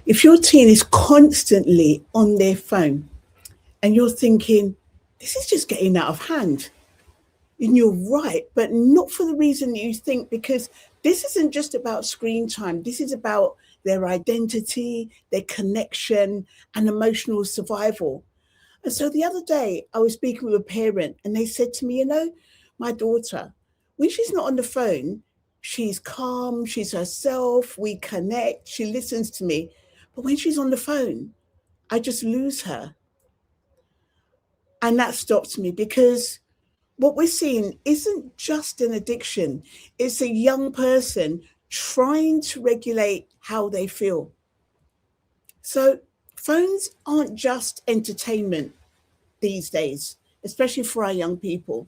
If your teen is constantly on their phone and you're thinking, this is just getting out of hand, and you're right, but not for the reason that you think, because this isn't just about screen time. This is about their identity, their connection, and emotional survival. And so the other day, I was speaking with a parent, and they said to me, my daughter, when she's not on the phone, she's calm, she's herself, we connect, she listens to me. But when she's on the phone, I just lose her. And that stopped me, because what we're seeing isn't just an addiction, it's a young person trying to regulate how they feel. So phones aren't just entertainment these days, especially for our young people.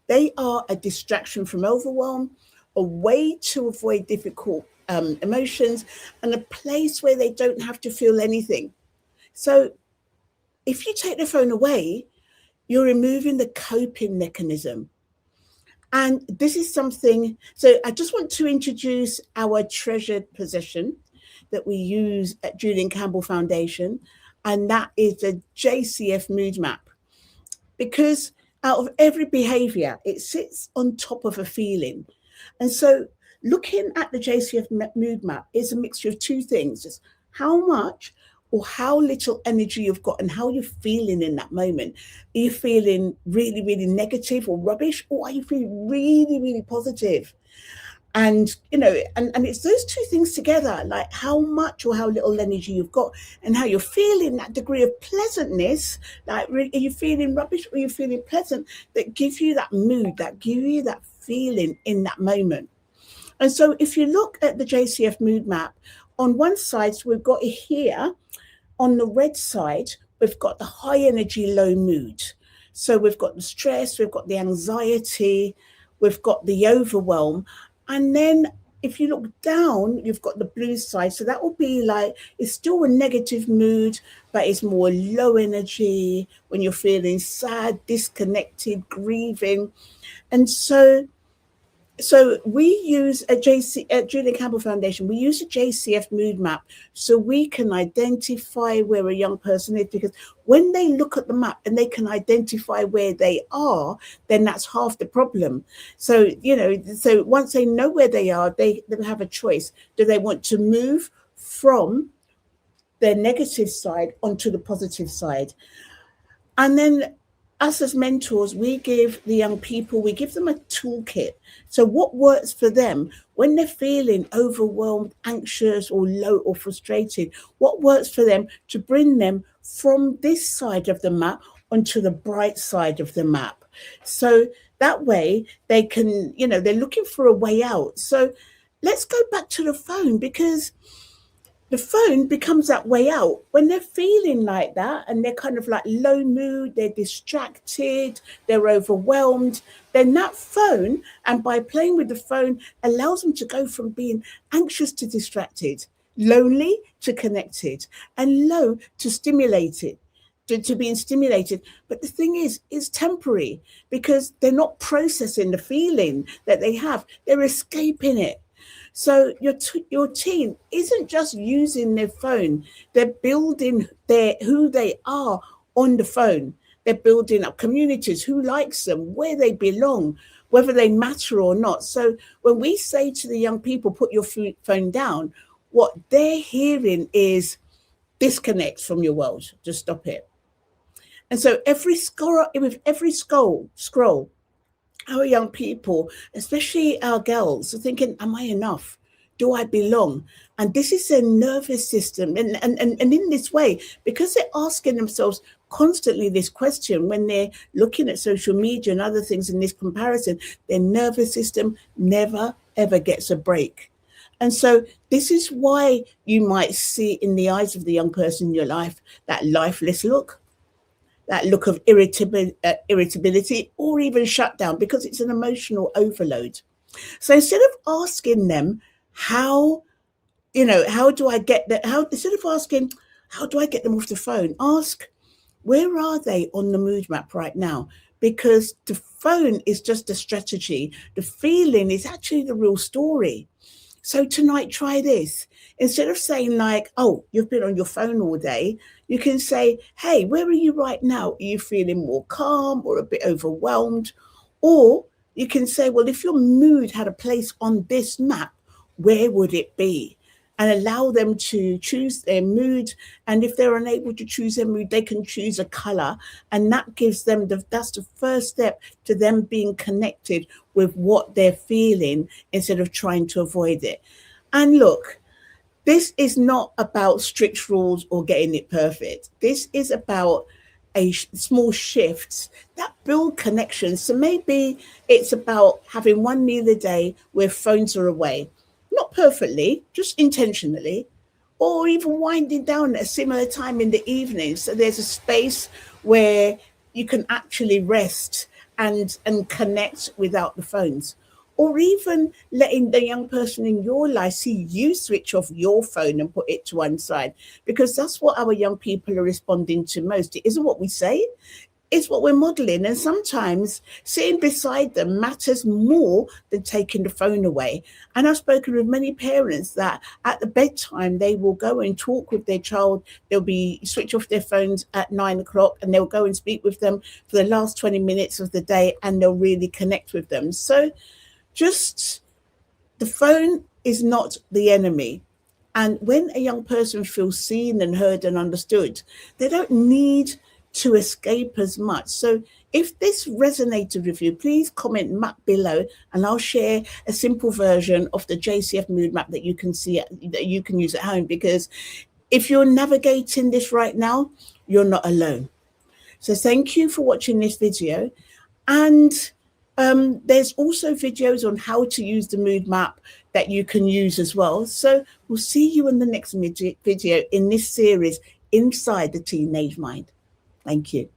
They are a distraction from overwhelm, a way to avoid difficult emotions, and a place where they don't have to feel anything. So if you take the phone away, you're removing the coping mechanism. And this is something, so I just want to introduce our treasured possession that we use at Julian Campbell Foundation, and that is the JCF Mood Map. Because out of every behaviour, it sits on top of a feeling. And so looking at the JCF Mood Map is a mixture of two things: just how much or how little energy you've got and how you're feeling in that moment. Are you feeling really, really negative or rubbish, or are you feeling really, really positive? And, and it's those two things together, like how much or how little energy you've got and how you're feeling, that degree of pleasantness, like are you feeling rubbish or are you feeling pleasant, that give you that mood, that give you that feeling in that moment. And so if you look at the JCF Mood Map, on one side, so we've got it here, on the red side, we've got the high energy, low mood. So we've got the stress, we've got the anxiety, we've got the overwhelm. And then if you look down, you've got the blue side. So that will be like, it's still a negative mood, but it's more low energy when you're feeling sad, disconnected, grieving. And so we use at Julian Campbell Foundation, we use a JCF Mood Map so we can identify where a young person is, because when they look at the map and they can identify where they are, then that's half the problem. So, so once they know where they are, they have a choice. Do they want to move from their negative side onto the positive side? And then us as mentors, we give the young people, we give them a toolkit. So what works for them when they're feeling overwhelmed, anxious, or low or frustrated? What works for them to bring them from this side of the map onto the bright side of the map? So that way they can, they're looking for a way out. So let's go back to the phone, because the phone becomes that way out when they're feeling like that and they're kind of like low mood, they're distracted, they're overwhelmed. Then that phone, and by playing with the phone, allows them to go from being anxious to distracted, lonely to connected, and low to stimulated. To being stimulated. But the thing is, it's temporary, because they're not processing the feeling that they have. They're escaping it. So your teen isn't just using their phone. They're building who they are on the phone. They're building up communities, who likes them, where they belong, whether they matter or not. So when we say to the young people, put your phone down, what they're hearing is disconnect from your world. Just stop it. And so with every scroll, our young people, especially our girls, are thinking, am I enough? Do I belong? And this is their nervous system. And in this way, because they're asking themselves constantly this question when they're looking at social media and other things in this comparison, their nervous system never, ever gets a break. And so this is why you might see in the eyes of the young person in your life that lifeless look, that look of irritability, or even shutdown, because it's an emotional overload. So instead of asking them how do I get that, instead of asking how do I get them off the phone, ask where are they on the mood map right now, because the phone is just a strategy. The feeling is actually the real story. So tonight, try this. Instead of saying like, oh, you've been on your phone all day, you can say, hey, where are you right now? Are you feeling more calm or a bit overwhelmed? Or you can say, well, if your mood had a place on this map, where would it be? And allow them to choose their mood. And if they're unable to choose their mood, they can choose a color. And that gives them that's the first step to them being connected with what they're feeling instead of trying to avoid it. And look, this is not about strict rules or getting it perfect. This is about small shifts that build connections. So maybe it's about having one meal a day where phones are away, not perfectly, just intentionally, or even winding down at a similar time in the evening. So there's a space where you can actually rest and connect without the phones. Or even letting the young person in your life see you switch off your phone and put it to one side, because that's what our young people are responding to most. It isn't what we say, it's what we're modeling. And sometimes sitting beside them matters more than taking the phone away. And I've spoken with many parents that at the bedtime, they will go and talk with their child. They'll be switch off their phones at 9 o'clock and they'll go and speak with them for the last 20 minutes of the day, and they'll really connect with them. So just the phone is not the enemy. And when a young person feels seen and heard and understood, they don't need to escape as much. So if this resonated with you, please comment map below and I'll share a simple version of the JCF Mood Map that you can see, that you can use at home. Because if you're navigating this right now, you're not alone. So thank you for watching this video. And there's also videos on how to use the mood map that you can use as well. So we'll see you in the next video in this series, Inside the Teenage Mind. Thank you.